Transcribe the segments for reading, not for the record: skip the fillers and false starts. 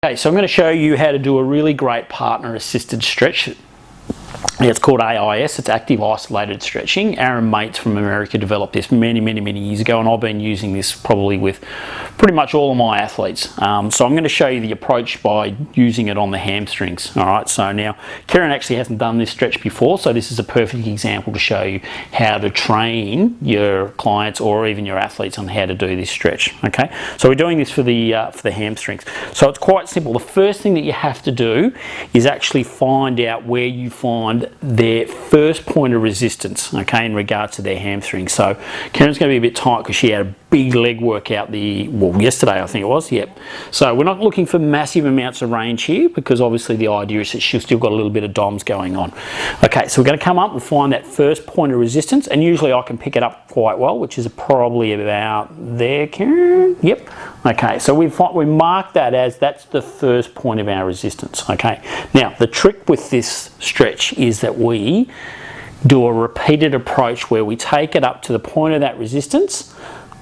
Okay, so I'm going to show you how to do a really great partner assisted stretch. It's called AIS, it's active isolated stretching. Aaron Mates from America developed this many years ago, and I've been using this probably with pretty much all of my athletes. So I'm going to show you the approach by using it on the hamstrings. Alright, so now Karen actually hasn't done this stretch before, so this is a perfect example to show you how to train your clients or even your athletes on how to do this stretch. Okay, so we're doing this for the hamstrings. So it's quite simple. The first thing that you have to do is actually find out where you find their first point of resistance, okay, in regards to their hamstrings. So Karen's going to be a bit tight because she had a big leg workout yesterday, I think it was. Yep. So we're not looking for massive amounts of range here, because obviously the idea is that she's still got a little bit of DOMs going on. Okay, so we're going to come up and find that first point of resistance, and usually I can pick it up quite well, which is probably about there, Karen. Yep. Okay, so we mark that as that's the first point of our resistance. Okay, now the trick with this stretch is that we do a repeated approach where we take it up to the point of that resistance,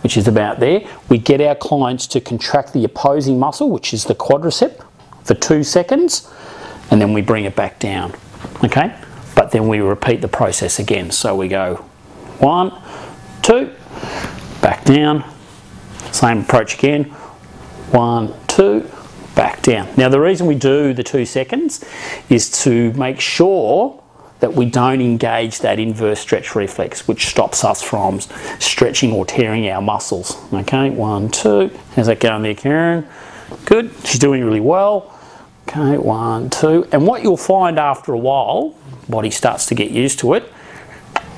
which is about there. We get our clients to contract the opposing muscle, which is the quadricep, for 2 seconds, and then we bring it back down. Okay, but then we repeat the process again. So we go 1, 2, back down, same approach again, 1, 2, back down. Now the reason we do the 2 seconds is to make sure that we don't engage that inverse stretch reflex, which stops us from stretching or tearing our muscles. Okay, 1, 2, how's that going there, Karen? Good, she's doing really well. Okay, 1, 2, and what you'll find after a while, body starts to get used to it,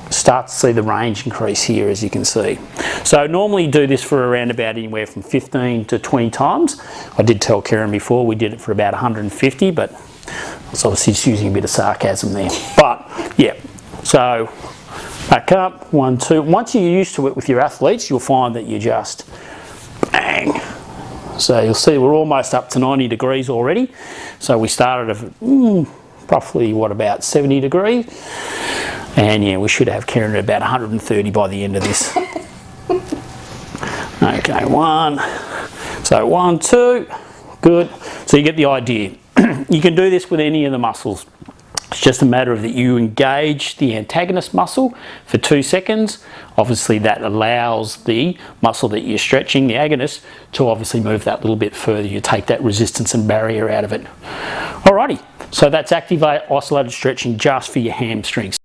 start to see the range increase here, as you can see. So normally do this for around about anywhere from 15 to 20 times. I did tell Karen before we did it for about 150, but I was obviously just using a bit of sarcasm there. But yeah, so back up, 1, 2. Once you're used to it with your athletes, you'll find that you just bang. So you'll see we're almost up to 90 degrees already. So we started at roughly about 70 degrees. And yeah, we should have Karen at about 130 by the end of this. Okay, 1. So 1, 2, good. So you get the idea. You can do this with any of the muscles. It's just a matter of that you engage the antagonist muscle for 2 seconds. Obviously that allows the muscle that you're stretching, the agonist, to obviously move that little bit further. You take that resistance and barrier out of it. Alrighty, so that's active isolated stretching just for your hamstrings.